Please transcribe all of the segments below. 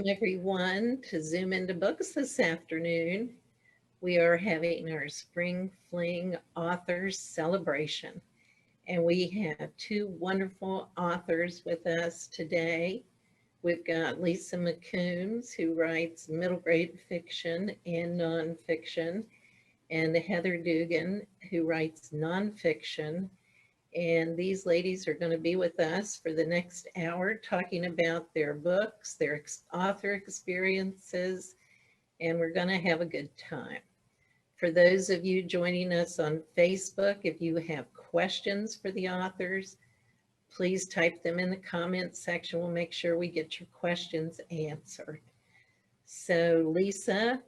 Welcome everyone to Zoom into Books this afternoon. We are having our Spring Fling Authors Celebration, and we have two wonderful authors with us today. We've got Lisa McCombs, who writes middle grade fiction and nonfiction, and Heather Dugan, who writes nonfiction. And these ladies are going to be with us for the next hour talking about their books, their author experiences, and we're going to have a good time. For those of you joining us on Facebook, if you have questions for the authors, please type them in the comments section. We'll make sure we get your questions answered. So Lisa,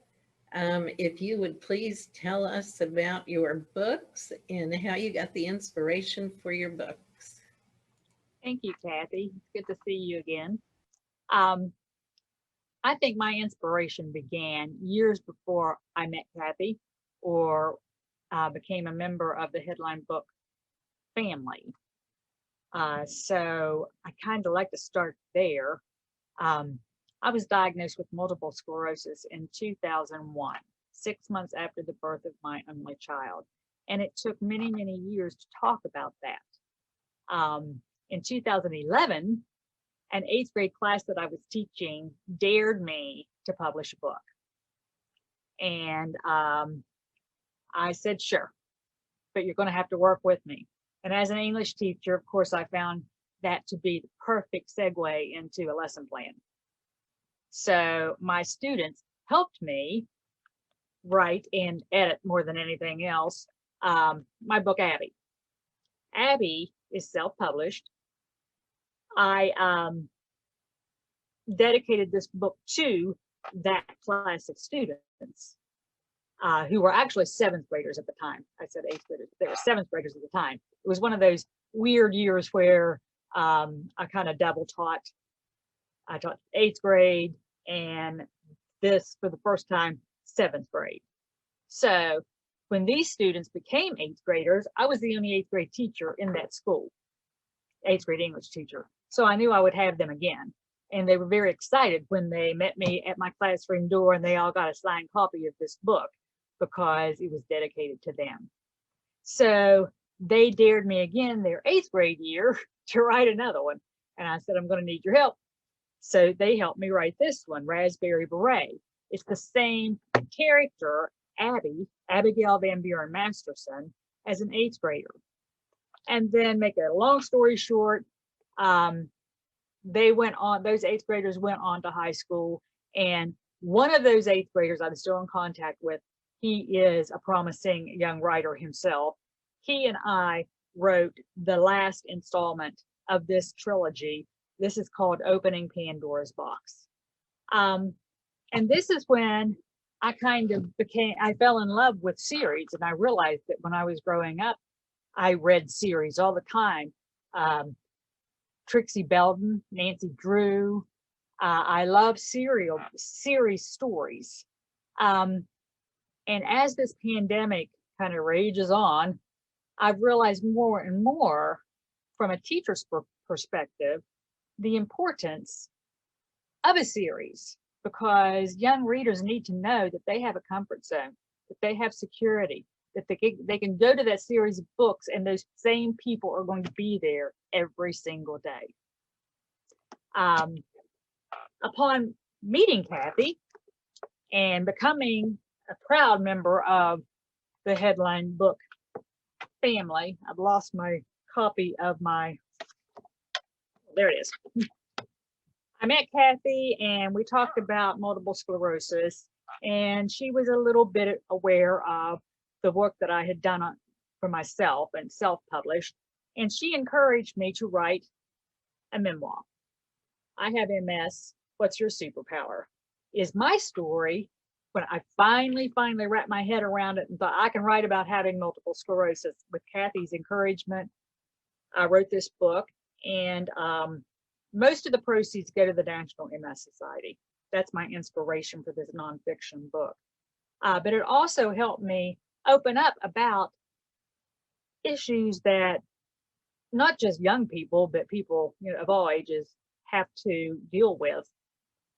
if you would please tell us about your books and how you got the inspiration for your books. Thank you, Kathy. It's good to see you again. I think my inspiration began years before I met Kathy or became a member of the Headline Book family. So I kind of like to start there. I was diagnosed with multiple sclerosis in 2001, 6 months after the birth of my only child. And it took many, many years to talk about that. In 2011, an 8th grade class that I was teaching dared me to publish a book. And I said, sure, but you're going to have to work with me. And as an English teacher, of course, I found that to be the perfect segue into a lesson plan. So my students helped me write and edit more than anything else my book, Abby. Abby is self-published. I dedicated this book to that class of students who were actually 7th graders at the time. I said 8th graders, they were 7th graders at the time. It was one of those weird years where I kind of double taught. I taught 8th grade and this for the first time 7th grade. So when these students became 8th graders, I was the only 8th grade teacher in that school, 8th grade English teacher. So I knew I would have them again. And they were very excited when they met me at my classroom door and they all got a signed copy of this book because it was dedicated to them. So they dared me again their 8th grade year to write another one. And I said, I'm going to need your help. So they helped me write this one, Raspberry Beret. It's the same character, Abigail Van Buren Masterson, as an 8th grader. And then make a long story short, they went on, those 8th graders went on to high school. And one of those 8th graders I'm still in contact with, he is a promising young writer himself. He and I wrote the last installment of this trilogy. This is called Opening Pandora's Box. And this is when I I fell in love with series. And I realized that when I was growing up, I read series all the time. Trixie Belden, Nancy Drew. I love series stories. And as this pandemic kind of rages on, I've realized more and more from a teacher's perspective, the importance of a series, because young readers need to know that they have a comfort zone, that they have security, that they can go to that series of books and those same people are going to be there every single day. Upon meeting Kathy and becoming a proud member of the Headline Book family, I've lost my copy of there it is. I met Kathy and we talked about multiple sclerosis, and she was a little bit aware of the work that I had done for myself and self-published, and she encouraged me to write a memoir. I have MS. What's your superpower? Is my story. When I finally wrapped my head around it and thought I can write about having multiple sclerosis, with Kathy's encouragement, I wrote this book, and most of the proceeds go to the National MS Society. That's my inspiration for this nonfiction book. But it also helped me open up about issues that not just young people, but people of all ages have to deal with.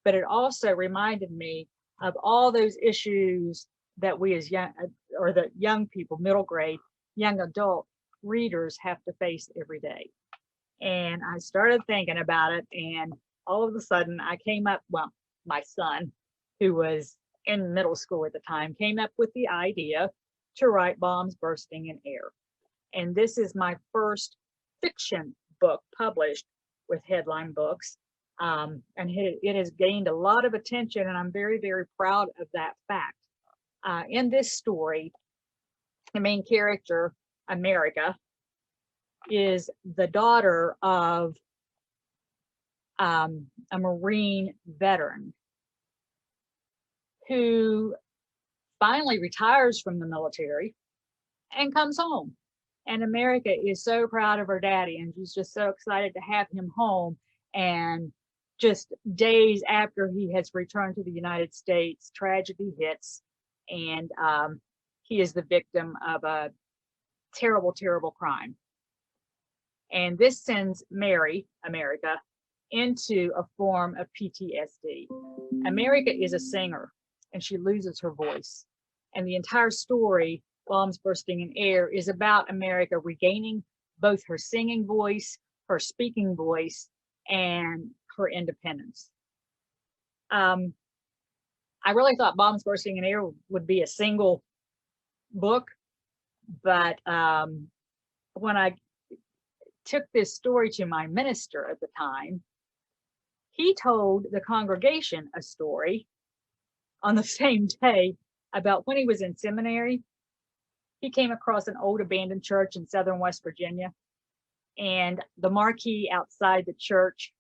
but it also reminded me of all those issues that we as young, or the young people, middle grade, young adult readers have to face every day. And I started thinking about it, and all of a sudden I came up, well, my son, who was in middle school at the time, came up with the idea to write Bombs Bursting in Air. And this is my first fiction book published with Headline Books. And it has gained a lot of attention, and I'm very, very proud of that fact. In this story, the main character, America, is the daughter of a Marine veteran who finally retires from the military and comes home. And America is so proud of her daddy, and she's just so excited to have him home. And just days after he has returned to the United States, tragedy hits, and he is the victim of a terrible, terrible crime. And this sends America, into a form of PTSD. America is a singer, and she loses her voice. And the entire story, Bombs Bursting in Air, is about America regaining both her singing voice, her speaking voice, and her independence. I really thought Bombs Bursting in Air would be a single book, but when I took this story to my minister at the time, he told the congregation a story on the same day about when he was in seminary. He came across an old abandoned church in southern West Virginia, and the marquee outside the church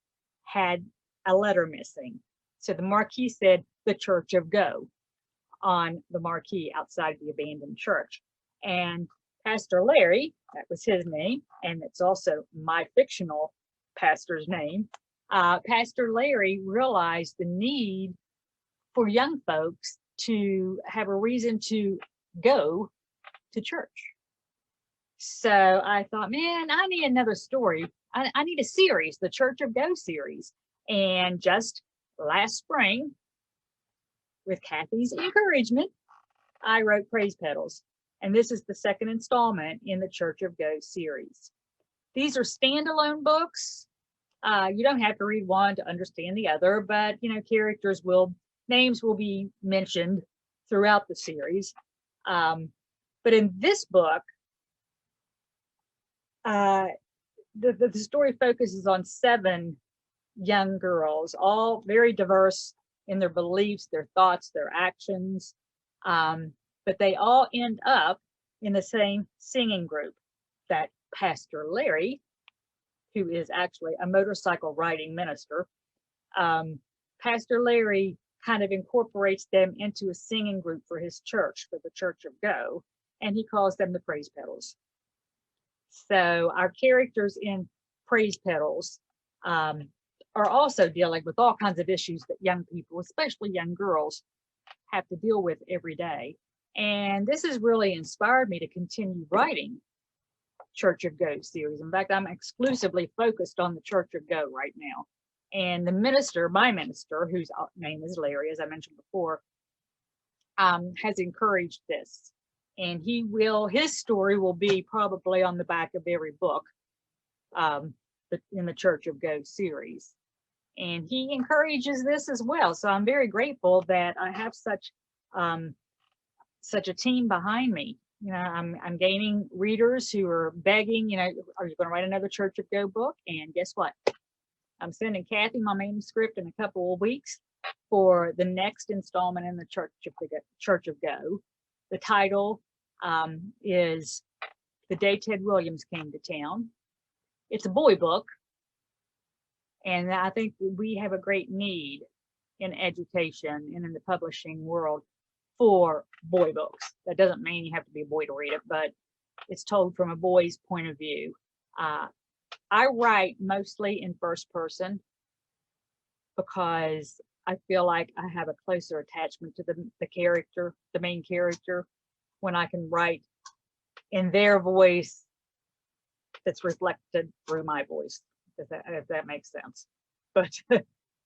had a letter missing. So the marquee said the Church of Go on the marquee outside the abandoned church. And Pastor Larry, that was his name, and it's also my fictional pastor's name, Pastor Larry realized the need for young folks to have a reason to go to church. So I thought, man, I need another story. I need a series, the Church of Go series. And just last spring, with Kathy's encouragement, I wrote Praise Petals. And this is the second installment in the Church of Go series. These are standalone books. You don't have to read one to understand the other, but names will be mentioned throughout the series. But in this book, the story focuses on 7 young girls, all very diverse in their beliefs, their thoughts, their actions. But they all end up in the same singing group that Pastor Larry, who is actually a motorcycle riding minister, Pastor Larry kind of incorporates them into a singing group for his church, for the Church of Go, and he calls them the Praise Petals. So our characters in Praise Petals are also dealing with all kinds of issues that young people, especially young girls, have to deal with every day. And this has really inspired me to continue writing Church of Go series. In fact, I'm exclusively focused on the Church of Go right now. And the minister, my minister, whose name is Larry, as I mentioned before, has encouraged this. And his story will be probably on the back of every book in the Church of Go series. And he encourages this as well. So I'm very grateful that I have such a team behind me. You know, I'm gaining readers who are begging, are you going to write another Church of Go book? And guess what? I'm sending Kathy my manuscript in a couple of weeks for the next installment in the Church of Go. The title is The Day Ted Williams Came to Town. It's a boy book. And I think we have a great need in education and in the publishing world for boy books. That doesn't mean you have to be a boy to read it, but it's told from a boy's point of view. I write mostly in first person because I feel like I have a closer attachment to the character, the main character, when I can write in their voice that's reflected through my voice, if that makes sense. But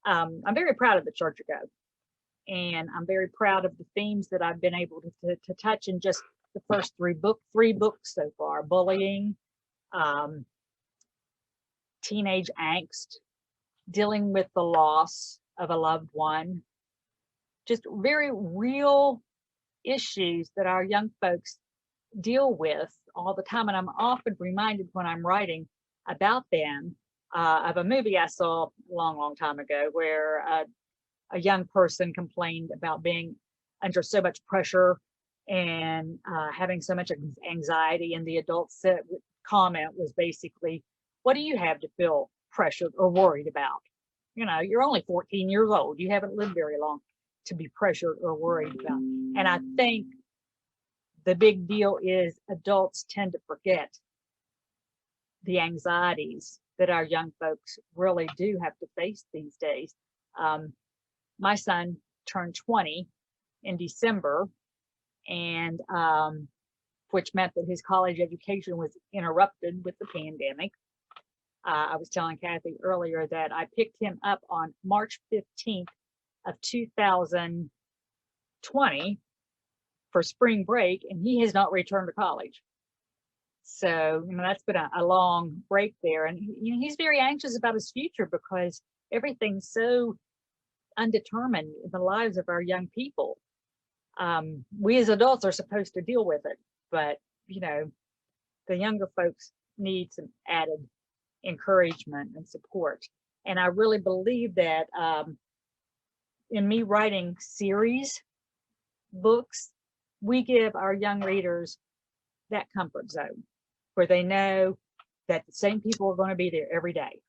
I'm very proud of the Church Ago, and I'm very proud of the themes that I've been able to touch in just the first three books so far: bullying, teenage angst, dealing with the loss of a loved one, just very real issues that our young folks deal with all the time. And I'm often reminded when I'm writing about them of a movie I saw a long time ago where a young person complained about being under so much pressure and having so much anxiety, and the adult comment was basically, what do you have to feel pressured or worried about? You know, you're only 14 years old. You haven't lived very long to be pressured or worried about. And I think the big deal is adults tend to forget the anxieties that our young folks really do have to face these days. My son turned 20 in December, and which meant that his college education was interrupted with the pandemic. I was telling Kathy earlier that I picked him up on March 15th of 2020 for spring break, and he has not returned to college. So, you know, that's been a long break there. And you know, he's very anxious about his future because everything's so undetermined in the lives of our young people. We as adults are supposed to deal with it, but you know, the younger folks need some added encouragement and support. And I really believe that in me writing series books, we give our young readers that comfort zone where they know that the same people are going to be there every day.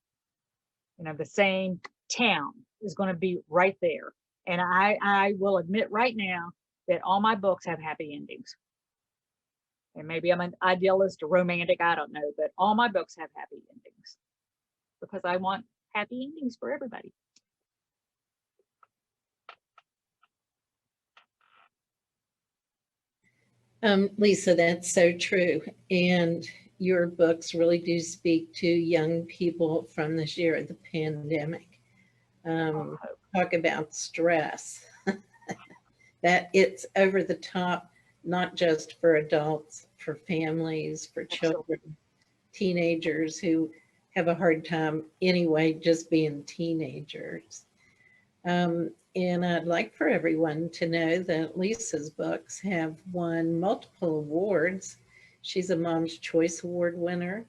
You know, the same town is going to be right there. And I will admit right now that all my books have happy endings. And maybe I'm an idealist or romantic, I don't know, but all my books have happy endings because I want happy endings for everybody. Lisa, that's so true. And your books really do speak to young people from this year of the pandemic. Talk about stress. That it's over the top, not just for adults, for families, for children, teenagers who have a hard time anyway, just being teenagers. And I'd like for everyone to know that Lisa's books have won multiple awards. She's a Mom's Choice Award winner,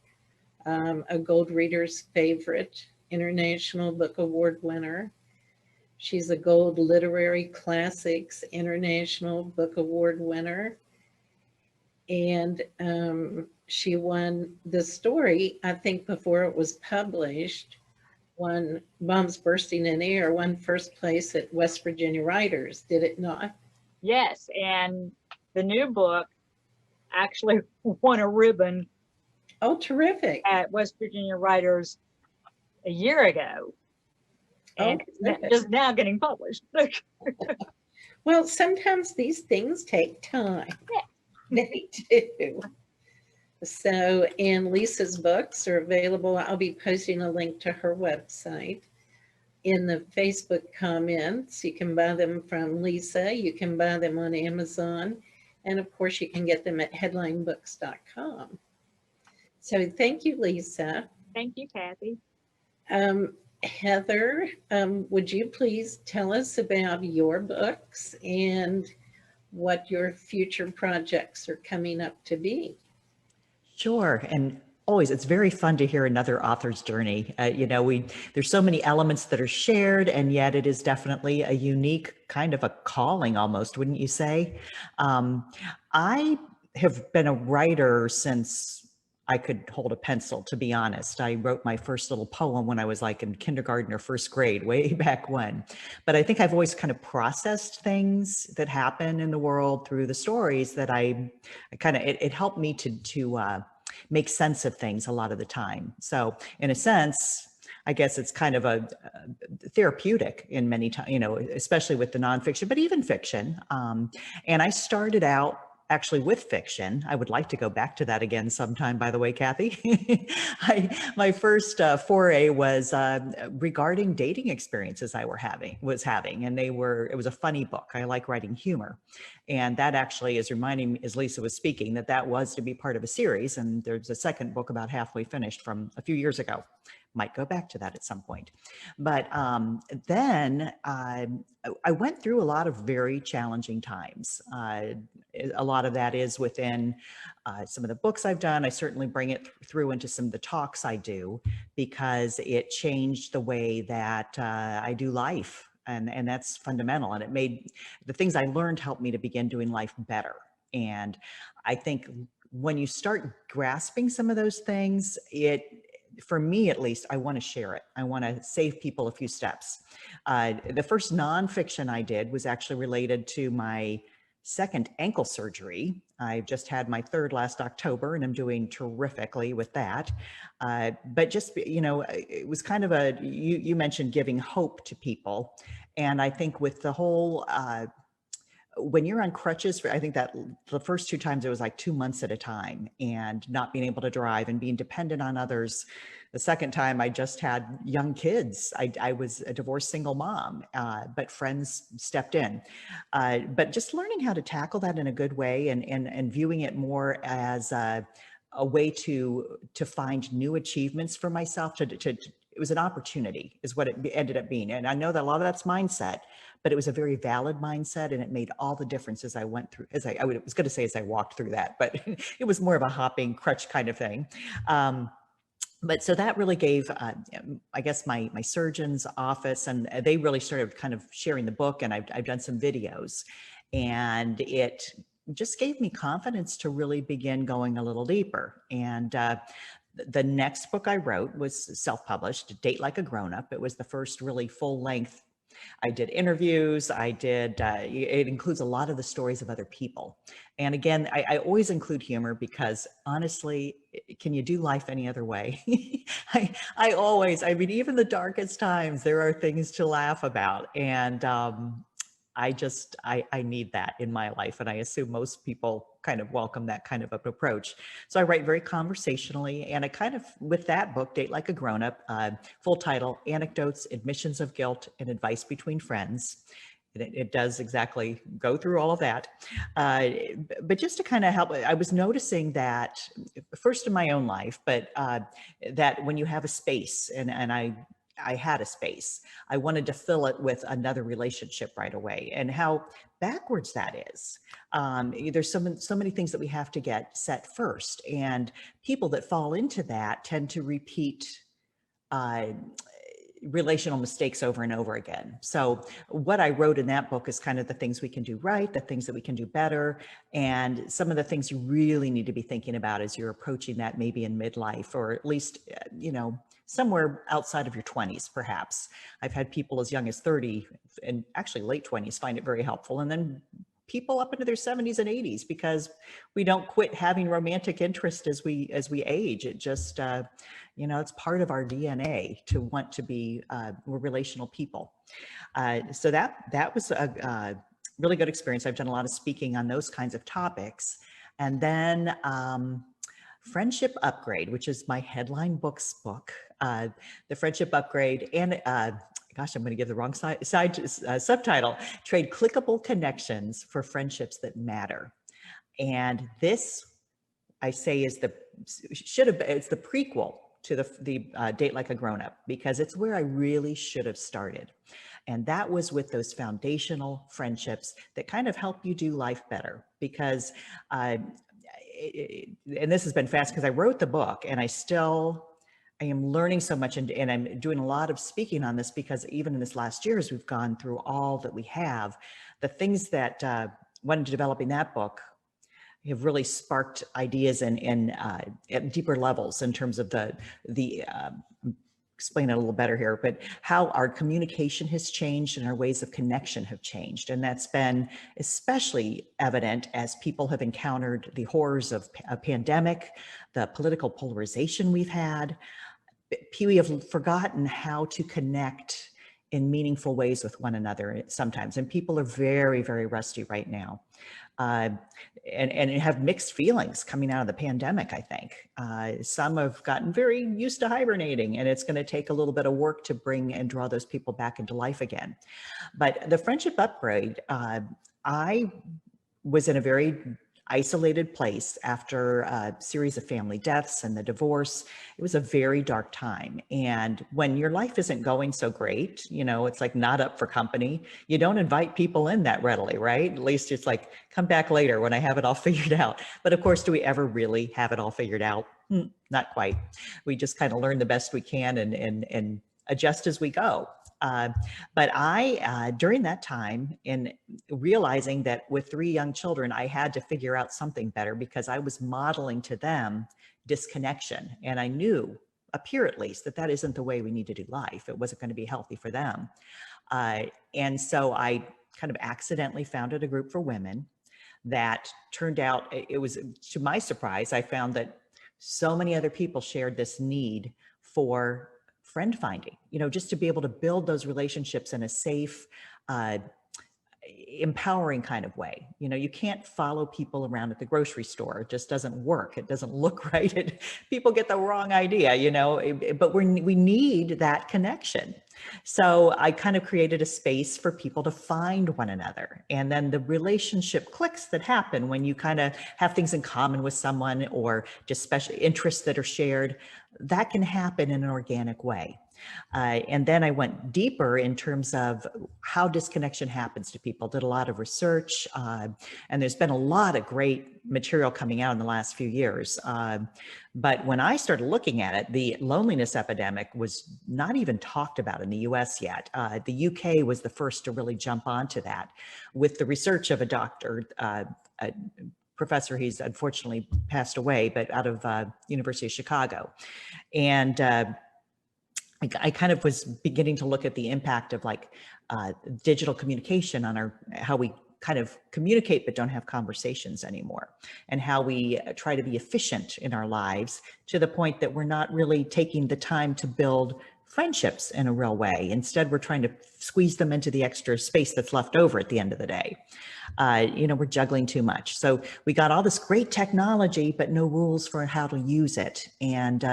a Gold Reader's Favorite International Book Award winner. She's a Gold Literary Classics International Book Award winner. And she won the story, I think before it was published, won Bombs Bursting in Air, won first place at West Virginia Writers, did it not? Yes, and the new book actually won a ribbon. Oh, terrific. At West Virginia Writers a year ago. And just now getting published. Well, sometimes these things take time. Yeah. They do. So, and Lisa's books are available. I'll be posting a link to her website in the Facebook comments. You can buy them from Lisa. You can buy them on Amazon. And of course, you can get them at headlinebooks.com. So thank you, Lisa. Thank you, Kathy. Heather, would you please tell us about your books and what your future projects are coming up to be? Sure. And always, it's very fun to hear another author's journey. You know, there's so many elements that are shared, and yet it is definitely a unique kind of a calling almost, wouldn't you say? I have been a writer since I could hold a pencil, to be honest. I wrote my first little poem when I was like in kindergarten or first grade, way back when. But I think I've always kind of processed things that happen in the world through the stories that I kind of, it helped me to make sense of things a lot of the time. So in a sense, I guess it's kind of a therapeutic in many times, you know, especially with the nonfiction, but even fiction. And I started out actually with fiction. I would like to go back to that again sometime, by the way, Kathy. My first foray was regarding dating experiences I was having, and it was a funny book. I like writing humor. And that actually is reminding me, as Lisa was speaking, that was to be part of a series. And there's a second book about halfway finished from a few years ago. Might go back to that at some point. But then I went through a lot of very challenging times. A lot of that is within some of the books I've done. I certainly bring it through into some of the talks I do, because it changed the way that I do life. And that's fundamental. And it made the things I learned help me to begin doing life better. And I think when you start grasping some of those things, for me at least, I want to share it. I want to save people a few steps. The first nonfiction I did was actually related to my second ankle surgery. I just had my third last October, and I'm doing terrifically with that. But just, it was kind of you mentioned giving hope to people. And I think with the whole, when you're on crutches, I think that the first 2 times it was like 2 months at a time, and not being able to drive and being dependent on others. The second time I just had young kids. I was a divorced single mom, but friends stepped in. But just learning how to tackle that in a good way, and viewing it more as a way to find new achievements for myself. It was an opportunity, is what it ended up being. And I know that a lot of that's mindset, but it was a very valid mindset, and it made all the difference as I went through, as I was going to say as I walked through that, but it was more of a hopping crutch kind of thing. But so that really gave, I guess, my surgeon's office, and they really started kind of sharing the book, and I've done some videos, and it just gave me confidence to really begin going a little deeper. And the next book I wrote was self-published, Date Like a Grownup. It was the first really full-length. I did interviews. It includes a lot of the stories of other people. And again, I always include humor, because honestly, can you do life any other way? I mean, even the darkest times, there are things to laugh about. And I need that in my life. And I assume most people kind of welcome that kind of an approach. So I write very conversationally, and I kind of, with that book, Date Like a Grownup, full title, Anecdotes, Admissions of Guilt, and Advice Between Friends. It does exactly go through all of that. But just to kind of help, I was noticing that first in my own life, but that when you have a space, and I had a space, I wanted to fill it with another relationship right away, and how backwards that is. There's so many things that we have to get set first, and people that fall into that tend to repeat relational mistakes over and over again. So what I wrote in that book is kind of the things we can do right, the things that we can do better, and some of the things you really need to be thinking about as you're approaching that, maybe in midlife, or at least, somewhere outside of your 20s, perhaps. I've had people as young as 30 and actually late 20s find it very helpful. And then people up into their 70s and 80s, because we don't quit having romantic interest as we age. It just, it's part of our DNA to want to be, we're relational people. So that was a really good experience. I've done a lot of speaking on those kinds of topics. And then Friendship Upgrade, which is my headline books book, the Friendship Upgrade, and gosh, I'm going to give the wrong subtitle, Trade Clickable Connections for Friendships That Matter. And this, I say, it's the prequel to the Date Like a Grownup, because it's where I really should have started. And that was with those foundational friendships that kind of help you do life better. Because, and this has been fast, because I wrote the book, and I am learning so much, and I'm doing a lot of speaking on this, because even in this last year, as we've gone through all that we have, the things that went into developing that book have really sparked ideas at deeper levels in terms of the explain it a little better here, but how our communication has changed and our ways of connection have changed. And that's been especially evident as people have encountered the horrors of a pandemic, the political polarization we've had. We have forgotten how to connect in meaningful ways with one another sometimes. And people are very, very rusty right now. And have mixed feelings coming out of the pandemic, I think. Some have gotten very used to hibernating, and it's going to take a little bit of work to bring and draw those people back into life again. But the friendship upgrade, I was in a very isolated place after a series of family deaths and the divorce. It was a very dark time. And when your life isn't going so great, you know, it's like not up for company. You don't invite people in that readily, right? At least it's like, come back later when I have it all figured out. But of course, do we ever really have it all figured out? Not quite. We just kind of learn the best we can and adjust as we go. But I, during that time, in realizing that with 3 young children, I had to figure out something better because I was modeling to them disconnection. And I knew, up here at least, that that isn't the way we need to do life. It wasn't going to be healthy for them. And so I kind of accidentally founded a group for women that turned out, it was, to my surprise, I found that so many other people shared this need for friend finding, you know, just to be able to build those relationships in a safe, empowering kind of way. You know, you can't follow people around at the grocery store. It just doesn't work. It doesn't look right. People get the wrong idea, you know, but we need that connection. So I kind of created a space for people to find one another. And then the relationship clicks that happen when you kind of have things in common with someone or just special interests that are shared, that can happen in an organic way. And then I went deeper in terms of how disconnection happens to people, did a lot of research, and there's been a lot of great material coming out in the last few years. But when I started looking at it, the loneliness epidemic was not even talked about in the US yet. The UK was the first to really jump onto that with the research of a doctor, professor, he's unfortunately passed away, but out of University of Chicago. And I kind of was beginning to look at the impact of like digital communication on how we kind of communicate but don't have conversations anymore, and how we try to be efficient in our lives to the point that we're not really taking the time to build friendships in a real way. Instead, we're trying to squeeze them into the extra space that's left over at the end of the day. You know, we're juggling too much. So we got all this great technology, but no rules for how to use it. And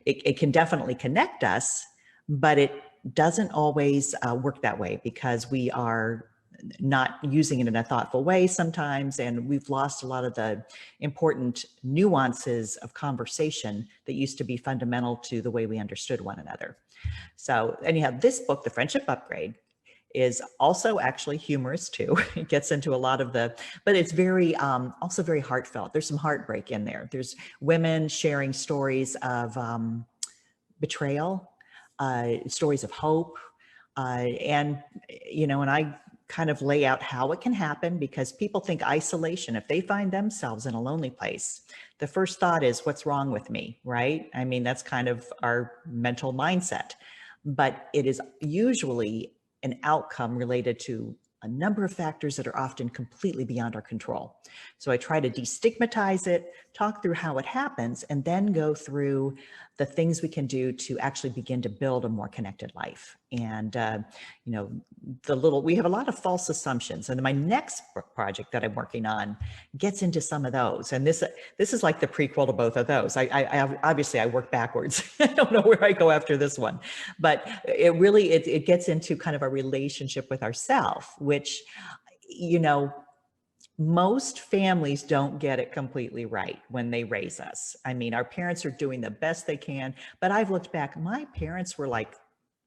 it can definitely connect us, but it doesn't always work that way because we are not using it in a thoughtful way sometimes. And we've lost a lot of the important nuances of conversation that used to be fundamental to the way we understood one another. So anyhow, this book, The Friendship Upgrade, is also actually humorous too. It gets into a lot of but it's very, also very heartfelt. There's some heartbreak in there. There's women sharing stories of betrayal, stories of hope, and, you know, and I kind of lay out how it can happen because people think isolation, if they find themselves in a lonely place, the first thought is, what's wrong with me, right? I mean, that's kind of our mental mindset, but it is usually an outcome related to a number of factors that are often completely beyond our control. So I try to destigmatize it, talk through how it happens, and then go through the things we can do to actually begin to build a more connected life. And, you know, we have a lot of false assumptions. And my next project that I'm working on gets into some of those. And this is like the prequel to both of those. I obviously I work backwards. I don't know where I go after this one, but it really, it gets into kind of a relationship with ourselves, which, you know, most families don't get it completely right when they raise us. I mean, our parents are doing the best they can, but I've looked back, my parents were like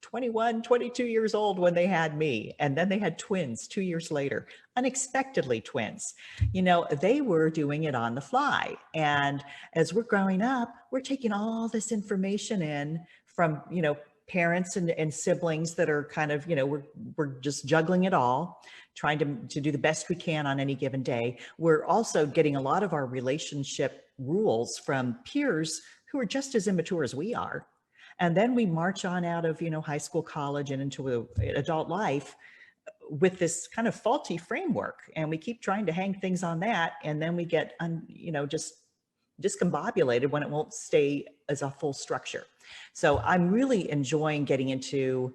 21, 22 years old when they had me. And then they had twins 2 years later, unexpectedly twins. You know, they were doing it on the fly. And as we're growing up, we're taking all this information in from, you know, parents and siblings that are kind of, you know, we're just juggling it all, trying to do the best we can on any given day. We're also getting a lot of our relationship rules from peers who are just as immature as we are. And then we march on out of, you know, high school, college, and into adult life with this kind of faulty framework. And we keep trying to hang things on that. And then we get, you know, just discombobulated when it won't stay as a full structure. So I'm really enjoying getting into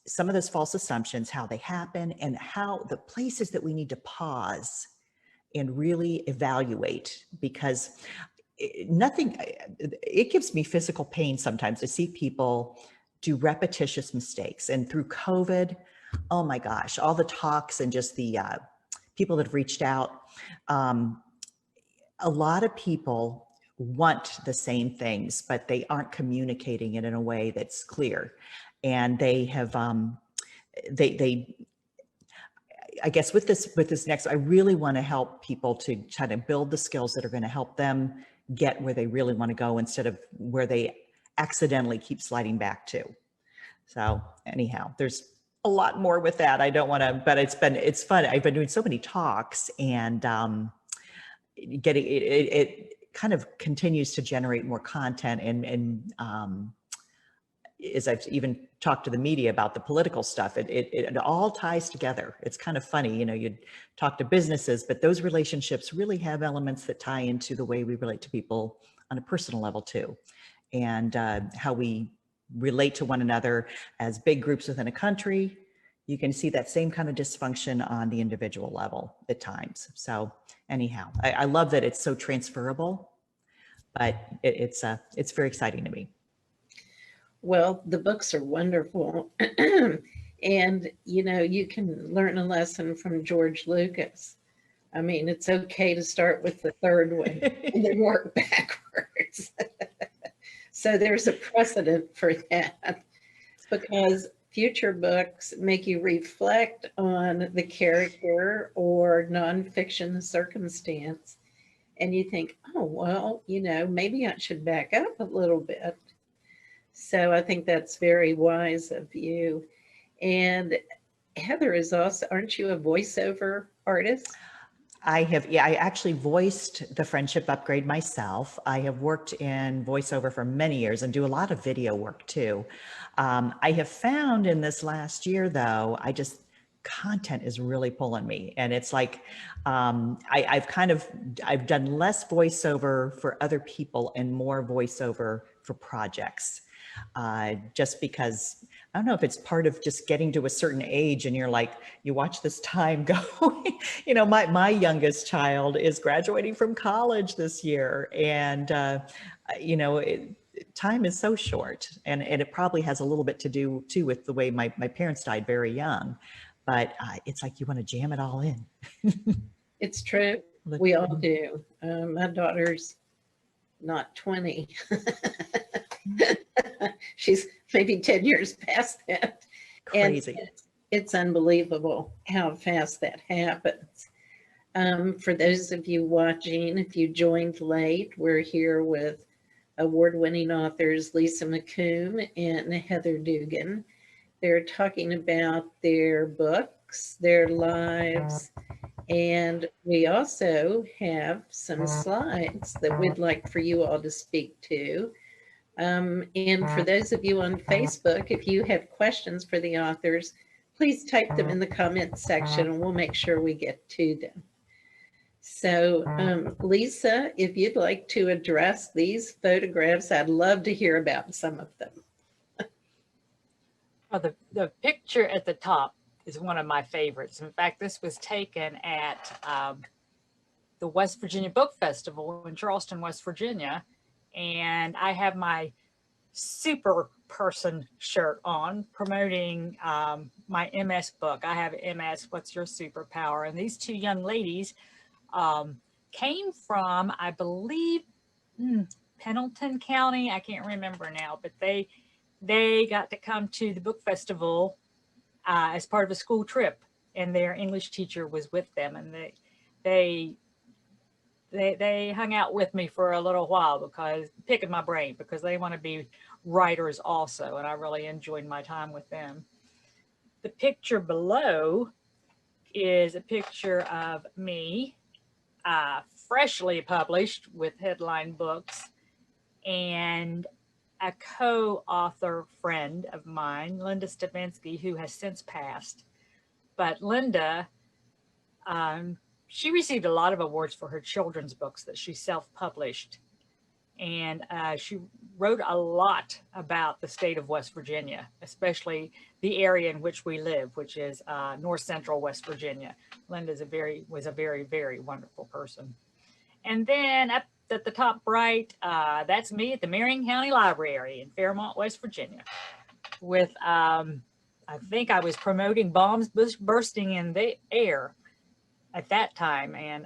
some of those false assumptions, how they happen, and how the places that we need to pause and really evaluate, because it gives me physical pain sometimes to see people do repetitious mistakes. And through COVID, oh my gosh, all the talks and just the people that have reached out, a lot of people want the same things, but they aren't communicating it in a way that's clear. And they have, I guess with this next, I really want to help people to try to build the skills that are going to help them get where they really want to go instead of where they accidentally keep sliding back to. So anyhow, there's a lot more with that. I don't want to, but it's fun. I've been doing so many talks, and getting it kind of continues to generate more content, and as I've even talked to the media about the political stuff, it all ties together. It's kind of funny, you know, you talk to businesses, but those relationships really have elements that tie into the way we relate to people on a personal level too. And how we relate to one another as big groups within a country. You can see that same kind of dysfunction on the individual level at times. So anyhow, I love that it's so transferable, but it's very exciting to me. Well, the books are wonderful. And, you know, you can learn a lesson from George Lucas. I mean, it's okay to start with the third one and then work backwards. So there's a precedent for that, because future books make you reflect on the character or nonfiction circumstance. And you think, oh, well, you know, maybe I should back up a little bit. So I think that's very wise of you. And Heather is also, aren't you a voiceover artist? I have, yeah, I actually voiced the Friendship Upgrade myself. I have worked in voiceover for many years and do a lot of video work too. I have found in this last year though, content is really pulling me. And it's like, I've done less voiceover for other people and more voiceover for projects. Just because, I don't know if it's part of just getting to a certain age and you're like, you watch this time go. You know, my youngest child is graduating from college this year, and you know, time is so short, and it probably has a little bit to do too with the way my parents died very young, but it's like you want to jam it all in. It's true. We all do. My daughter's not 20. She's maybe 10 years past that. Crazy. And it's unbelievable how fast that happens. For those of you watching, if you joined late, we're here with award-winning authors Lisa McComb and Heather Dugan. They're talking about their books, their lives, and we also have some slides that we'd like for you all to speak to. And for those of you on Facebook, if you have questions for the authors, please type them in the comments section and we'll make sure we get to them. So Lisa, if you'd like to address these photographs, I'd love to hear about some of them. Well, the picture at the top is one of my favorites. In fact, this was taken at the West Virginia Book Festival in Charleston, West Virginia. And I have my super person shirt on promoting my MS book. I have MS, What's Your Superpower? And these two young ladies came from, I believe, Pendleton County. I can't remember now, but they got to come to the book festival as part of a school trip, and their English teacher was with them, and they hung out with me for a little while, because picking my brain, because they want to be writers also, and I really enjoyed my time with them. The picture below is a picture of me, freshly published with Headline Books, and a co-author friend of mine, Linda Stavinsky, who has since passed. But Linda, she received a lot of awards for her children's books that she self-published. And she wrote a lot about the state of West Virginia, especially the area in which we live, which is north central West Virginia. Linda was a very, very wonderful person. And then up at the top right, that's me at the Marion County Library in Fairmont, West Virginia, with, I think I was promoting bombs bursting in the air at that time. And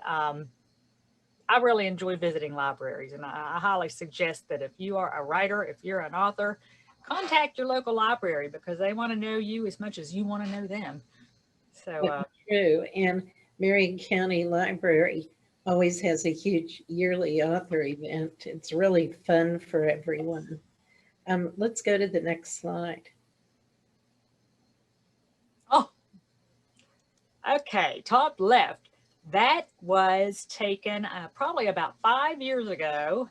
I really enjoy visiting libraries, and I highly suggest that if you are a writer, if you're an author, contact your local library, because they want to know you as much as you want to know them. So true. And Marion County Library always has a huge yearly author event. It's really fun for everyone. Let's go to the next slide. oh, okay, top left. That was taken probably about 5 years ago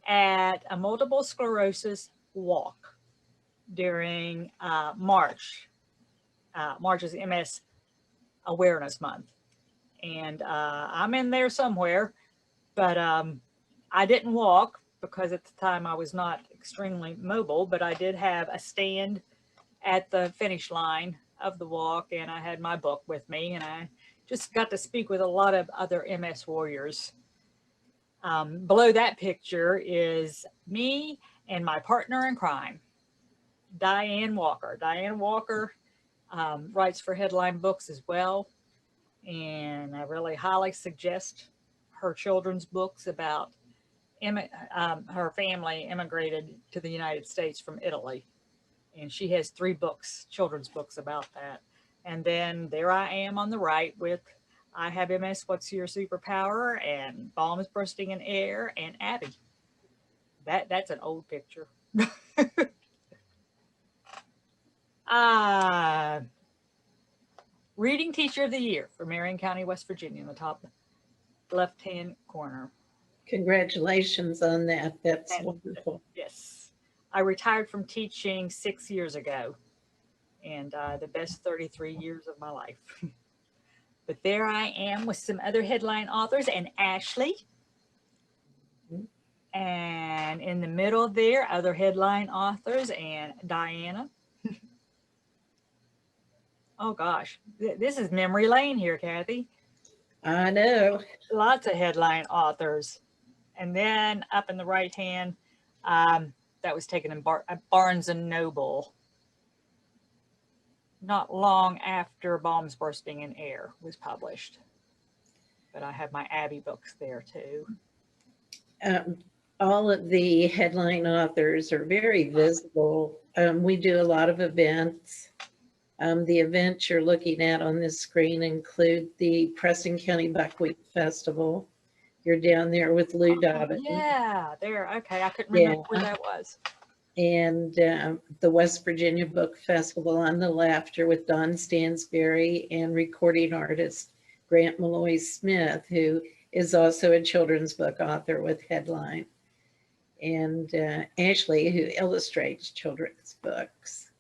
at a multiple sclerosis walk during March. March is MS Awareness Month. And I'm in there somewhere, but I didn't walk because at the time I was not extremely mobile, but I did have a stand at the finish line of the walk, and I had my book with me, and I just got to speak with a lot of other MS warriors. Below that picture is me and my partner in crime, Diane Walker. Diane Walker writes for Headline Books as well, and I really highly suggest her children's books about her family immigrated to the United States from Italy, and she has 3 books, children's books about that. And then there I am on the right with I Have MS, What's Your Superpower, and Bombs Bursting in Air, and Abby. That's an old picture. Reading Teacher of the Year for Marion County, West Virginia, in the top left-hand corner. Congratulations on that. That's wonderful. Yes. I retired from teaching 6 years ago, and the best 33 years of my life. But there I am with some other headline authors, and Ashley. And in the middle there, other headline authors, and Diana. Oh gosh, this is memory lane here, Kathy. I know. Lots of headline authors. And then up in the right hand, that was taken in Barnes and Noble, not long after Bombs Bursting in Air was published. But I have my Abby books there too. All of the headline authors are very visible. We do a lot of events. The events you're looking at on this screen include the Preston County Buckwheat Festival. You're down there with Lou Dobbin. Yeah, there. Okay, I couldn't remember where that was. And the West Virginia Book Festival on the left are with Don Stansberry and recording artist Grant Malloy Smith, who is also a children's book author with Headline, and Ashley, who illustrates children's books.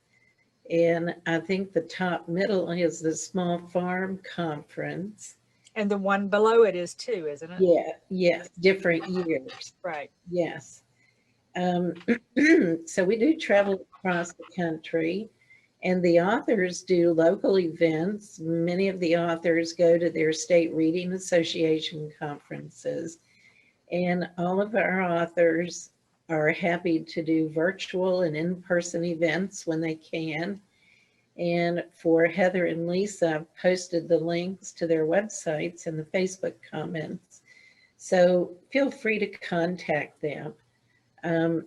And I think the top middle is the Small Farm Conference. And the one below it is too, isn't it? Yeah, yes, different years. Right. Yes. So we do travel across the country, and the authors do local events. Many of the authors go to their state reading association conferences, and all of our authors are happy to do virtual and in-person events when they can. And for Heather and Lisa, I've posted the links to their websites in the Facebook comments. So feel free to contact them.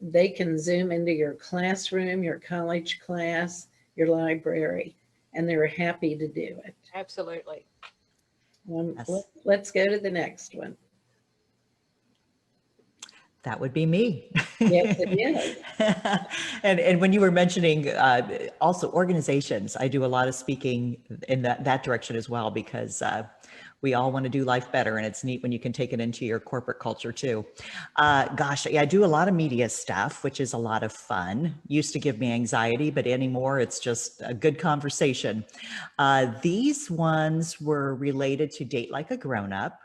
They can Zoom into your classroom, your college class, your library, and they're happy to do it. Absolutely. Yes. Let's go to the next one. That would be me. Yes, it is. And when you were mentioning also organizations, I do a lot of speaking in that direction as well, because we all want to do life better, and it's neat when you can take it into your corporate culture too. Gosh, yeah, I do a lot of media stuff, which is a lot of fun. Used to give me anxiety, but anymore it's just a good conversation. These ones were related to Date Like a Grown-Up.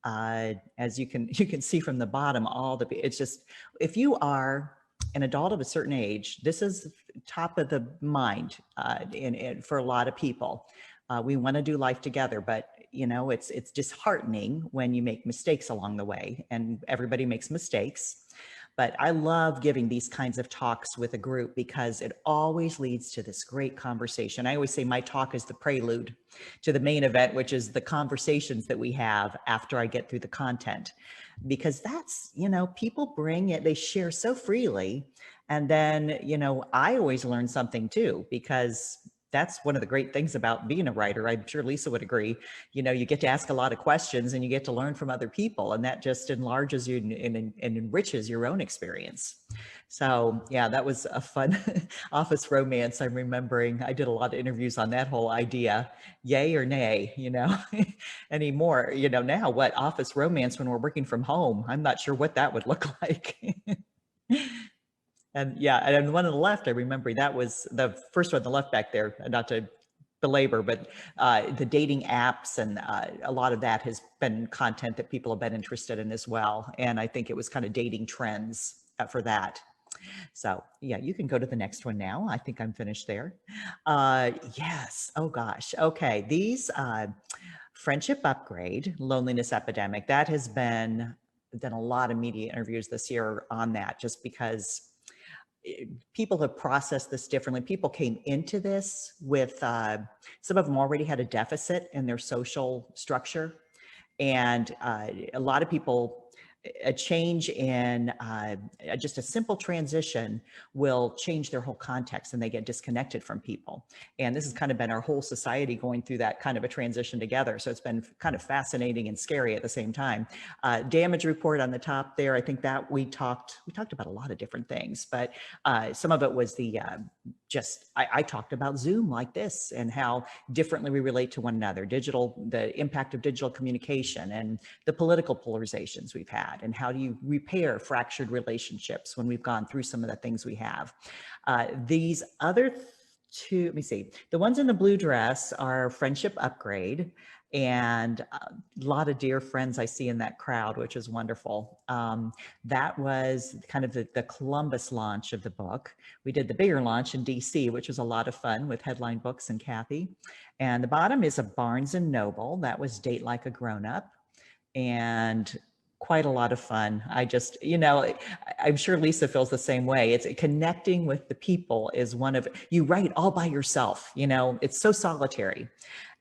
As you can see from the bottom, it's just, if you are an adult of a certain age, this is top of the mind for a lot of people. We want to do life together, but you know, it's disheartening when you make mistakes along the way, and everybody makes mistakes. But I love giving these kinds of talks with a group because it always leads to this great conversation. I always say my talk is the prelude to the main event, which is the conversations that we have after I get through the content. Because that's, you know, people bring it, they share so freely. And then, you know, I always learn something too, because that's one of the great things about being a writer. I'm sure Lisa would agree. You know, you get to ask a lot of questions and you get to learn from other people, and that just enlarges you and enriches your own experience. So yeah, that was a fun office romance. I'm remembering I did a lot of interviews on that whole idea, yay or nay, you know, anymore, you know, now what office romance when we're working from home, I'm not sure what that would look like. And yeah, and the one on the left, I remember that was the first one on the left back there, not to belabor, but the dating apps and a lot of that has been content that people have been interested in as well. And I think it was kind of dating trends for that. So yeah, you can go to the next one now. I think I'm finished there. Yes, oh gosh, okay. These Friendship Upgrade, Loneliness Epidemic, that has been done a lot of media interviews this year on that, just because people have processed this differently. People came into this with, some of them already had a deficit in their social structure. And a lot of people, a change in just a simple transition will change their whole context, and they get disconnected from people. And this has kind of been our whole society going through that kind of a transition together. So it's been kind of fascinating and scary at the same time. Damage report on the top there. I think that we talked about a lot of different things, but some of it was the I talked about Zoom like this and how differently we relate to one another, the impact of digital communication and the political polarizations we've had, and how do you repair fractured relationships when we've gone through some of the things we have. These other two, let me see, the ones in the blue dress are Friendship Upgrade, and a lot of dear friends I see in that crowd, which is wonderful. That was kind of the Columbus launch of the book. We did the bigger launch in DC, which was a lot of fun with Headline Books and Kathy. And the bottom is a Barnes and Noble. That was Date Like a Grownup, and quite a lot of fun. I just, you know, I'm sure Lisa feels the same way. It's connecting with the people is one of, you write all by yourself, you know, it's so solitary.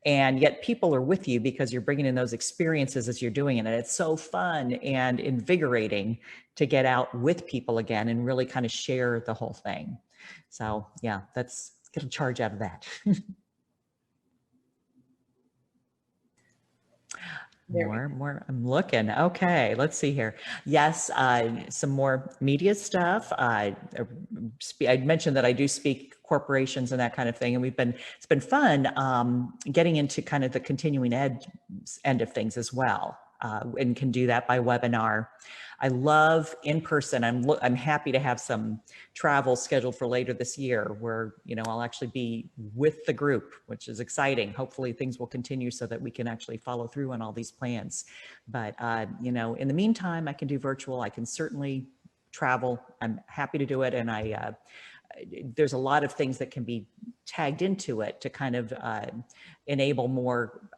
And yet people are with you because you're bringing in those experiences as you're doing it. And it's so fun and invigorating to get out with people again and really kind of share the whole thing. So yeah, let's get a charge out of that. More, I'm looking. Okay, let's see here. Yes, some more media stuff. I mentioned that I do speak corporations and that kind of thing, and it's been fun getting into kind of the continuing ed end of things as well, and can do that by webinar. I love in person. I'm happy to have some travel scheduled for later this year where, you know, I'll actually be with the group, which is exciting. Hopefully things will continue so that we can actually follow through on all these plans. But, you know, in the meantime, I can do virtual. I can certainly travel. I'm happy to do it. And there's a lot of things that can be tagged into it to kind of enable more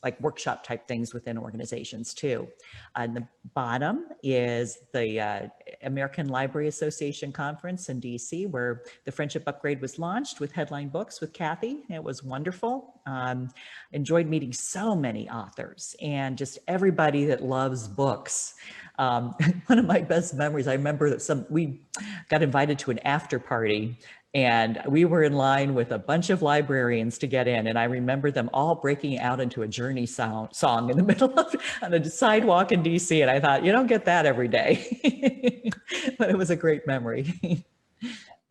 like workshop type things within organizations too. On the bottom is the American Library Association conference in DC, where the Friendship Upgrade was launched with Headline Books with Kathy. It was wonderful. Enjoyed meeting so many authors and just everybody that loves books. One of my best memories, I remember that we got invited to an after party, and we were in line with a bunch of librarians to get in. And I remember them all breaking out into a Journey song in the middle of on a sidewalk in DC. And I thought, you don't get that every day, but it was a great memory.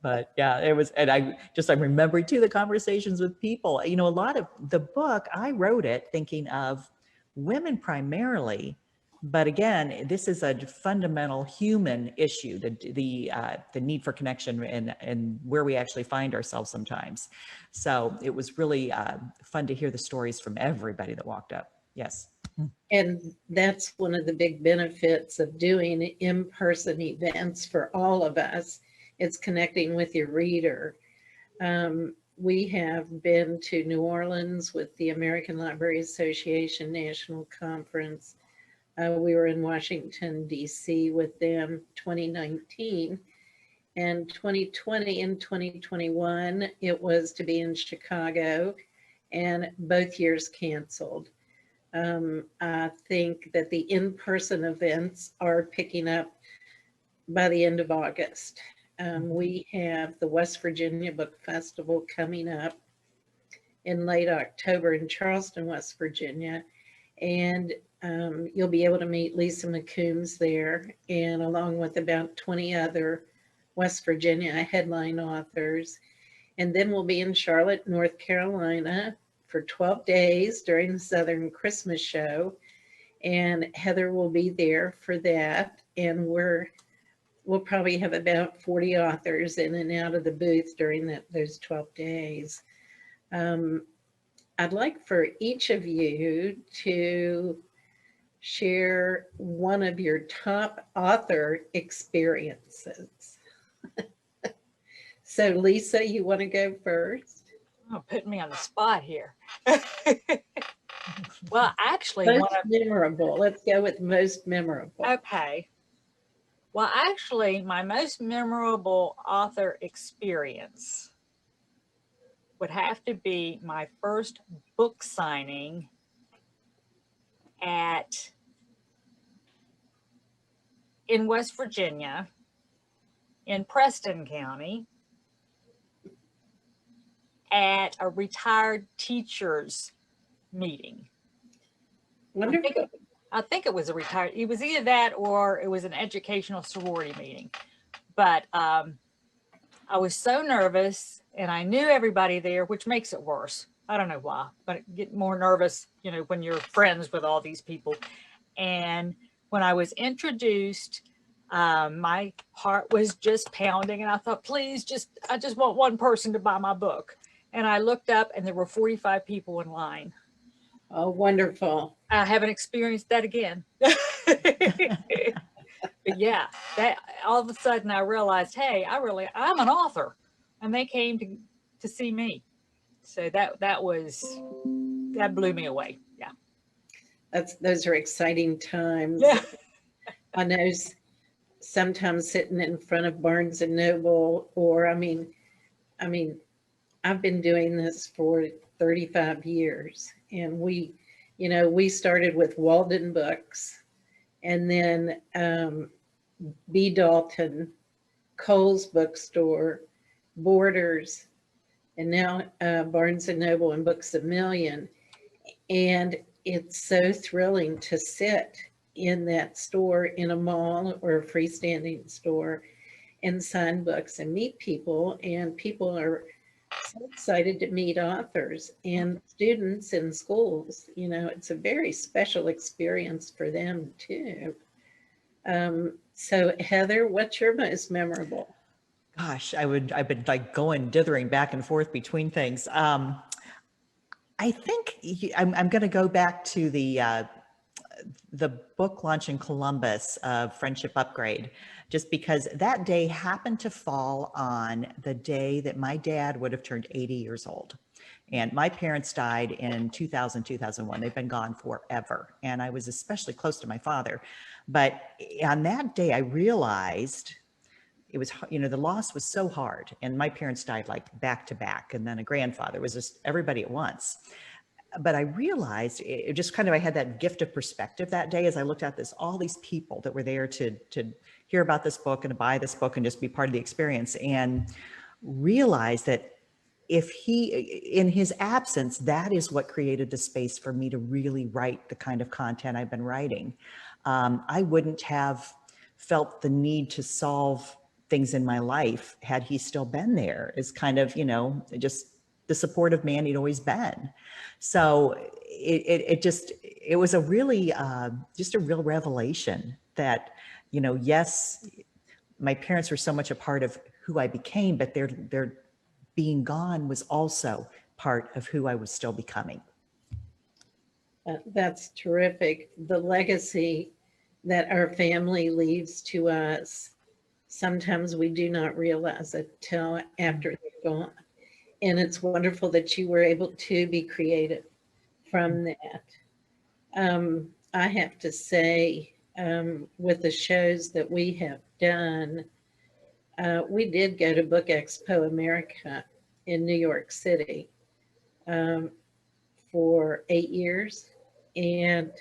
But yeah, it was, and I'm remembering too the conversations with people. You know, a lot of the book, I wrote it thinking of women primarily. But again, this is a fundamental human issue, the need for connection and where we actually find ourselves sometimes. So it was really fun to hear the stories from everybody that walked up. Yes. And that's one of the big benefits of doing in-person events for all of us. It's connecting with your reader. We have been to New Orleans with the American Library Association National Conference. We were in Washington, D.C. with them 2019. And 2020 and 2021, it was to be in Chicago, and both years canceled. I think that the in-person events are picking up by the end of August. We have the West Virginia Book Festival coming up in late October in Charleston, West Virginia. And you'll be able to meet Lisa McCombs there, and along with about 20 other West Virginia headline authors. And then we'll be in Charlotte, North Carolina for 12 days during the Southern Christmas show. And Heather will be there for that. And we'll probably have about 40 authors in and out of the booth during those 12 days. I'd like for each of you to share one of your top author experiences. So Lisa, you want to go first? Oh, putting me on the spot here. Well, actually, Most memorable. Let's go with most memorable. okay. Well, actually, my most memorable author experience would have to be my first book signing in West Virginia, in Preston County, at a retired teachers meeting. Wonderful. I think it was it was either that or it was an educational sorority meeting. But I was so nervous, and I knew everybody there, which makes it worse. I don't know why, but I get more nervous, when you're friends with all these people. And when I was introduced, my heart was just pounding, and I thought, please, I just want one person to buy my book. And I looked up, and there were 45 people in line. Oh, wonderful. I haven't experienced that again. But yeah, that all of a sudden I realized, hey, I'm an author, and they came to see me. So that blew me away. Yeah. Those are exciting times. Yeah. I know sometimes sitting in front of Barnes and Noble, or I mean, I've been doing this for 35 years, and we started with Walden Books, and then B. Dalton, Kohl's Bookstore, Borders, and now Barnes and Noble and Books A Million. And it's so thrilling to sit in that store in a mall or a freestanding store and sign books and meet people. And people are so excited to meet authors, and students in schools. It's a very special experience for them too. So Heather, what's your most memorable? Gosh, I've been like dithering back and forth between things. I think I'm going to go back to the book launch in Columbus of Friendship Upgrade, just because that day happened to fall on the day that my dad would have turned 80 years old. And my parents died in 2000, 2001. They've been gone forever. And I was especially close to my father. But on that day, I realized it was, the loss was so hard. And my parents died like back to back. And then a grandfather. It was just everybody at once. But I realized it just I had that gift of perspective that day as I looked at all these people that were there to hear about this book and to buy this book and just be part of the experience, and realized that in his absence, that is what created the space for me to really write the kind of content I've been writing. I wouldn't have felt the need to solve things in my life had he still been there, as just the supportive man he'd always been. So it was a really, just a real revelation that, yes, my parents were so much a part of who I became, but their being gone was also part of who I was still becoming. That's terrific. The legacy that our family leaves to us, sometimes we do not realize it till after they're gone. And it's wonderful that you were able to be creative from that. I have to say, with the shows that we have done, we did go to Book Expo America in New York City for 8 years. And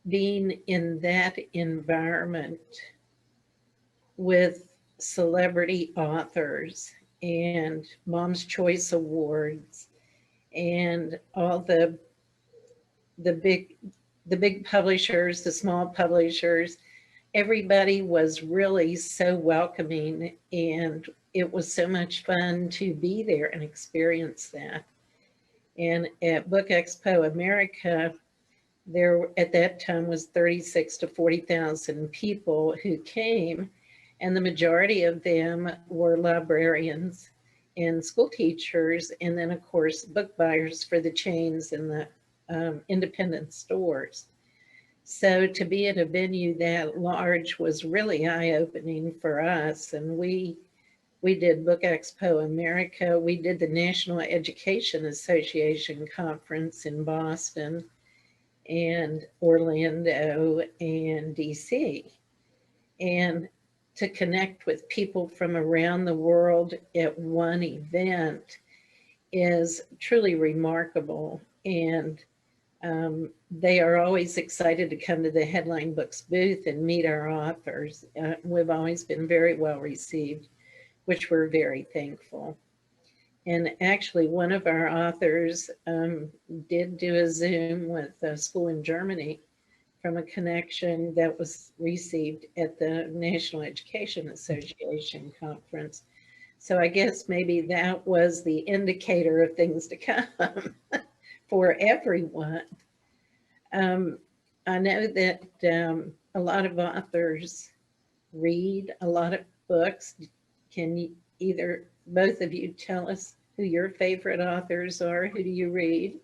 being in that environment with celebrity authors and Mom's Choice Awards and all the big publishers, the small publishers, everybody was really so welcoming, and it was so much fun to be there and experience that. And at Book Expo America, there at that time was 36 to 40,000 people who came, and the majority of them were librarians and school teachers, and then of course book buyers for the chains and the independent stores. So to be at a venue that large was really eye-opening for us. And we did Book Expo America. We did the National Education Association conference in Boston and Orlando and DC. And to connect with people from around the world at one event is truly remarkable. And they are always excited to come to the Headline Books booth and meet our authors. We've always been very well received, which we're very thankful. And actually, one of our authors did do a Zoom with a school in Germany from a connection that was received at the National Education Association conference. So I guess maybe that was the indicator of things to come for everyone. I know that a lot of authors read a lot of books. Can you either, both of you, tell us who your favorite authors are? Who do you read?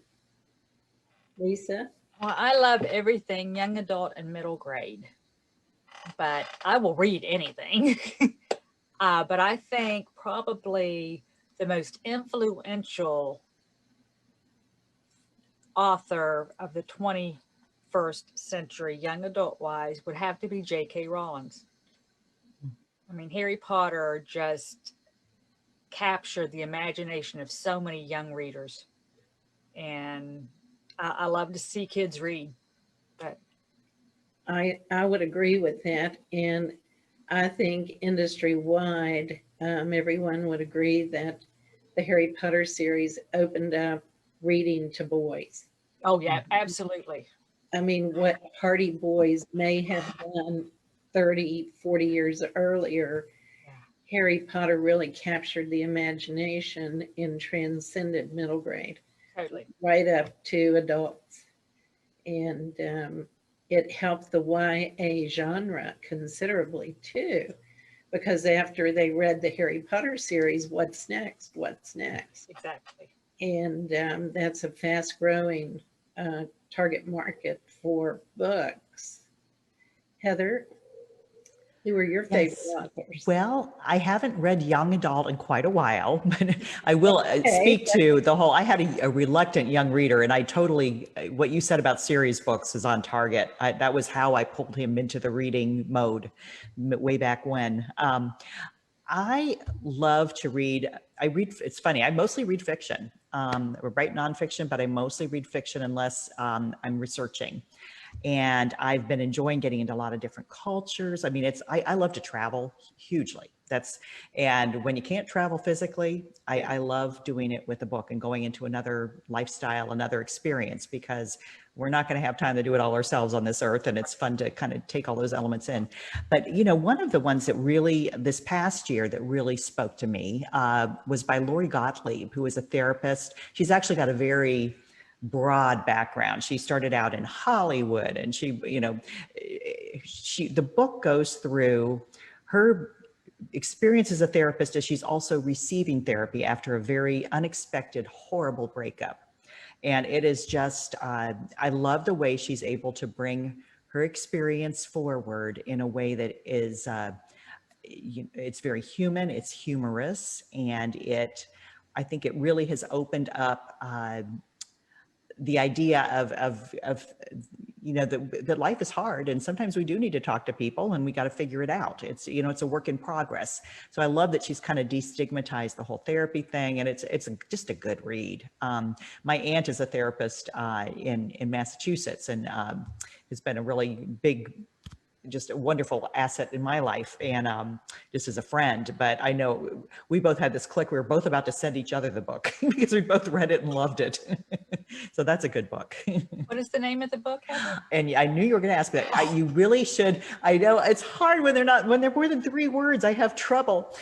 Lisa? Well, I love everything young adult and middle grade, but I will read anything. But I think probably the most influential author of the 21st century, young adult wise, would have to be J.K. Rowling. I mean, Harry Potter just captured the imagination of so many young readers. And I love to see kids read. But I would agree with that. And I think industry-wide, everyone would agree that the Harry Potter series opened up reading to boys. oh yeah, absolutely. I mean, what Hardy Boys may have done 30, 40 years earlier, Harry Potter really captured the imagination and transcended middle grade. Totally. Right up to adults. And it helped the YA genre considerably too, because after they read the Harry Potter series, what's next? What's next? Exactly. And that's a fast growing target market for books. Heather, who are your favorite authors? Well, I haven't read young adult in quite a while, but I will speak to the whole, I had a reluctant young reader, and I totally, what you said about series books is on target. That was how I pulled him into the reading mode way back when. I love to read, it's funny, I mostly read fiction, or write nonfiction, but I mostly read fiction unless I'm researching. And I've been enjoying getting into a lot of different cultures. I mean, I love to travel hugely. And when you can't travel physically, I love doing it with a book and going into another lifestyle, another experience, because we're not going to have time to do it all ourselves on this earth. And it's fun to kind of take all those elements in. But, you know, one of the ones that really, this past year, that really spoke to me was by Lori Gottlieb, who is a therapist. She's actually got a very broad background. She started out in Hollywood, and the book goes through her experience as a therapist as she's also receiving therapy after a very unexpected, horrible breakup. And it is just, I love the way she's able to bring her experience forward in a way that is, it's very human, it's humorous, and I think it really has opened up the idea of that life is hard, and sometimes we do need to talk to people, and we got to figure it out. It's it's a work in progress. So I love that she's kind of destigmatized the whole therapy thing, and it's just a good read. My aunt is a therapist in Massachusetts, and has been a really big, just a wonderful asset in my life, and just as a friend. But I know we both had this click. We were both about to send each other the book because we both read it and loved it. So that's a good book. What is the name of the book, Heather? And I knew you were going to ask that. You really should. I know it's hard when they're more than 3 words. I have trouble.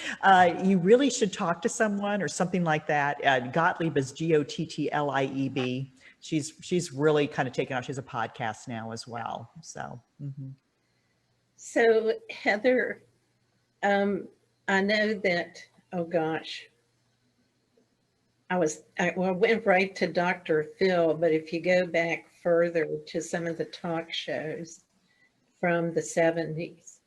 You really should talk to someone or something like that. Gottlieb is Gottlieb. She's really kind of taken off. She has a podcast now as well. So. Mm-hmm. So Heather, I know that, oh gosh, I went right to Dr. Phil, but if you go back further to some of the talk shows from the 70s,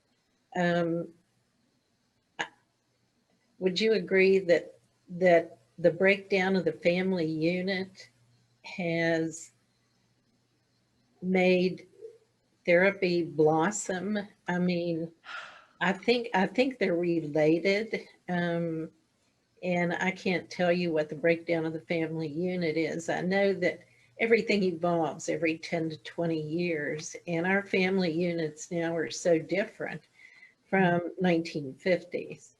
would you agree that the breakdown of the family unit has made therapy blossom? I mean, I think they're related. And I can't tell you what the breakdown of the family unit is. I know that everything evolves every 10 to 20 years, and our family units now are so different from 1950s.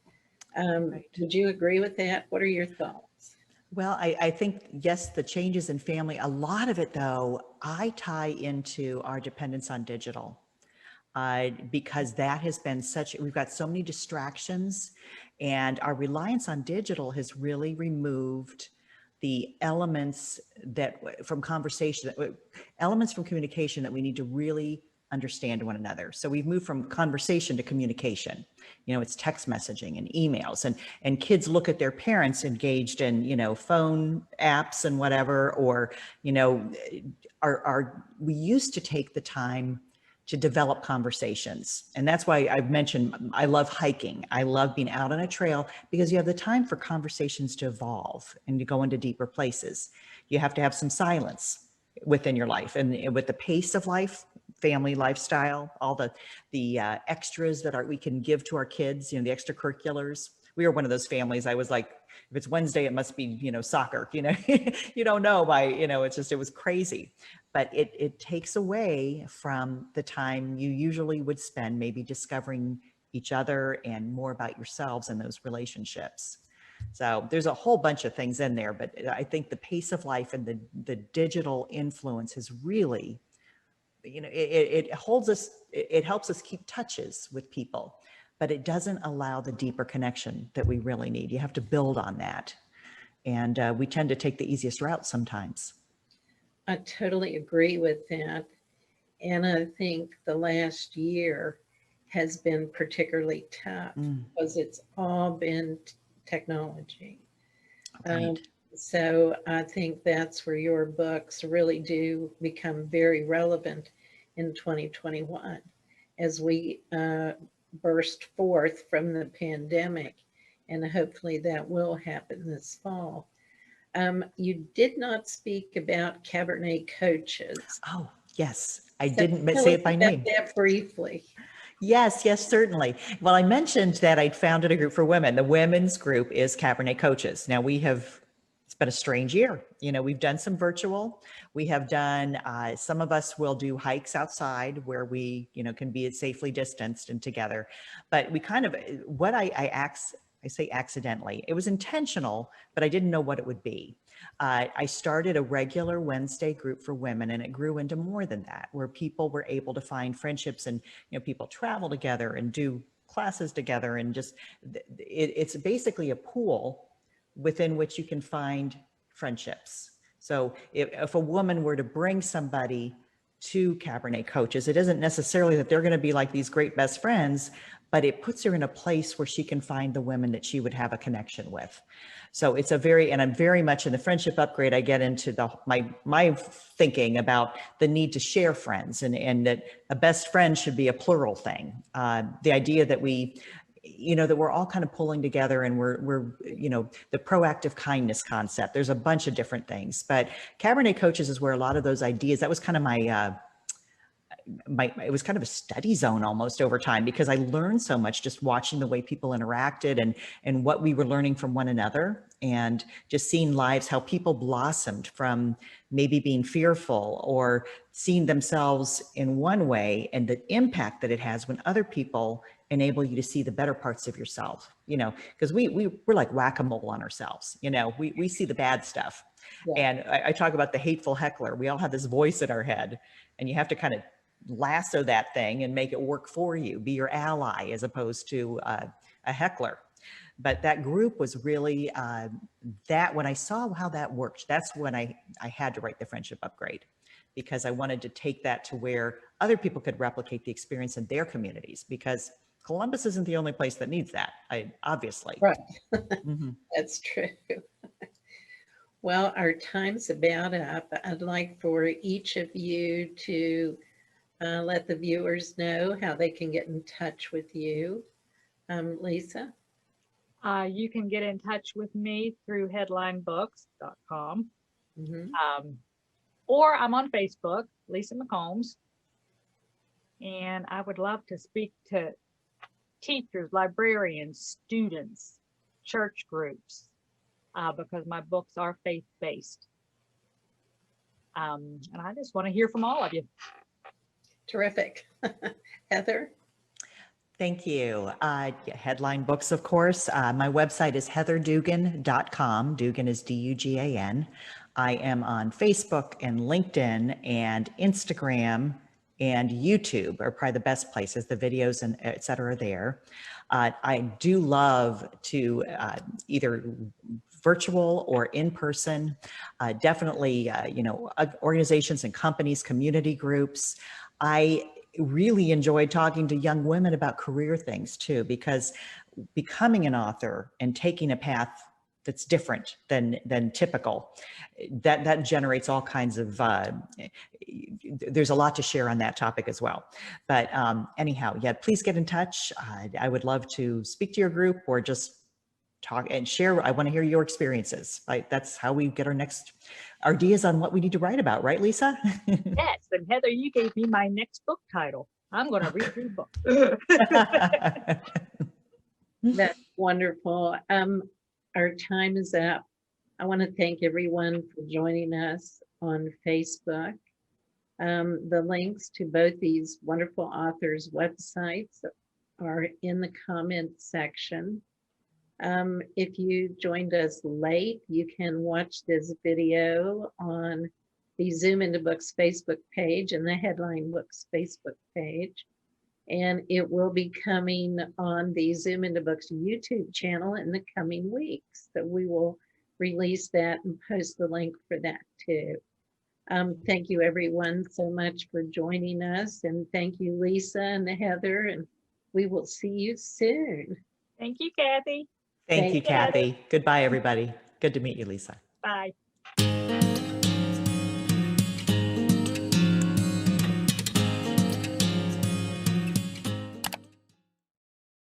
Right. Would you agree with that? What are your thoughts? Well, I think, yes, the changes in family, a lot of it though, I tie into our dependence on digital. Because that has been we've got so many distractions, and our reliance on digital has really removed the elements from communication that we need to really understand one another. So we've moved from conversation to communication. It's text messaging and emails, and kids look at their parents engaged in, phone apps and whatever, or, we used to take the time to develop conversations. And that's why I've mentioned, I love hiking. I love being out on a trail, because you have the time for conversations to evolve and to go into deeper places. You have to have some silence within your life, and with the pace of life, family lifestyle, all the extras that we can give to our kids, the extracurriculars. We were one of those families. I was like, if it's Wednesday, it must be, soccer, you don't know it was crazy. But it takes away from the time you usually would spend maybe discovering each other and more about yourselves and those relationships. So there's a whole bunch of things in there, but I think the pace of life and the digital influence has really, it holds us, it helps us keep touches with people, but it doesn't allow the deeper connection that we really need. You have to build on that. And we tend to take the easiest route sometimes. I totally agree with that. And I think the last year has been particularly tough because it's all been technology. Right. So I think that's where your books really do become very relevant in 2021 as we burst forth from the pandemic, and hopefully that will happen this fall. You did not speak about Cabernet Coaches. Oh, yes. I So didn't tell say us it by about name. that briefly. Yes, certainly. Well, I mentioned that I'd founded a group for women. The women's group is Cabernet Coaches. Now it's been a strange year. We've done some virtual. We have done, some of us will do hikes outside where we, can be safely distanced and together. But we kind of, what I say accidentally, it was intentional, but I didn't know what it would be. I started a regular Wednesday group for women, and it grew into more than that, where people were able to find friendships, and people travel together and do classes together, and just it's basically a pool within which you can find friendships. So if a woman were to bring somebody to Cabernet Coaches, it isn't necessarily that they're going to be like these great best friends, but it puts her in a place where she can find the women that she would have a connection with. So it's a very, and I'm very much in the friendship upgrade, I get into my thinking about the need to share friends, and that a best friend should be a plural thing. The idea that we, that we're all kind of pulling together, and we're the proactive kindness concept. There's a bunch of different things, but Cabernet Coaches is where a lot of those ideas, that was kind of it was kind of a study zone almost over time, because I learned so much just watching the way people interacted and what we were learning from one another, and just seeing lives, how people blossomed from maybe being fearful or seeing themselves in one way, and the impact that it has when other people enable you to see the better parts of yourself, because we're like whack-a-mole on ourselves. We see the bad stuff. Yeah. And I talk about the hateful heckler. We all have this voice in our head, and you have to kind of lasso that thing and make it work for you, be your ally as opposed to a heckler. But that group was really that when I saw how that worked, that's when I had to write the friendship upgrade, because I wanted to take that to where other people could replicate the experience in their communities, because Columbus isn't the only place that needs that, obviously. Right. That's true. Well, our time's about up. I'd like for each of you to let the viewers know how they can get in touch with you. Lisa? You can get in touch with me through headlinebooks.com. Or I'm on Facebook, Lisa McCombs. And I would love to speak to teachers, librarians, students, church groups, because my books are faith-based. And I just want to hear from all of you. Terrific. Heather? Thank you. Headline Books, of course. My website is heatherdugan.com. Dugan is D-U-G-A-N. I am on Facebook and LinkedIn and Instagram and YouTube are probably the best places. The videos and et cetera are there. I do love to either virtual or in person, definitely, organizations and companies, community groups. I really enjoyed talking to young women about career things too, because becoming an author and taking a path that's different than typical, that generates all kinds of, there's a lot to share on that topic as well. But anyhow, yeah, please get in touch. I would love to speak to your group or just talk and share. I want to hear your experiences. That's how we get our next ideas on what we need to write about, right, Lisa? Yes, and Heather, you gave me my next book title. I'm going to read your book. That's wonderful. Our time is up. I want to thank everyone for joining us on Facebook. The links to both these wonderful authors' websites are in the comment section. If you joined us late, you can watch this video on the Zoom into Books Facebook page and the Headline Books Facebook page. And it will be coming on the Zoom into Books YouTube channel in the coming weeks. So we will release that and post the link for that too. Thank you everyone so much for joining us. And thank you, Lisa and Heather, and we will see you soon. Thank you, Kathy. Thank you, Kathy. Goodbye, everybody. Good to meet you, Lisa. Bye.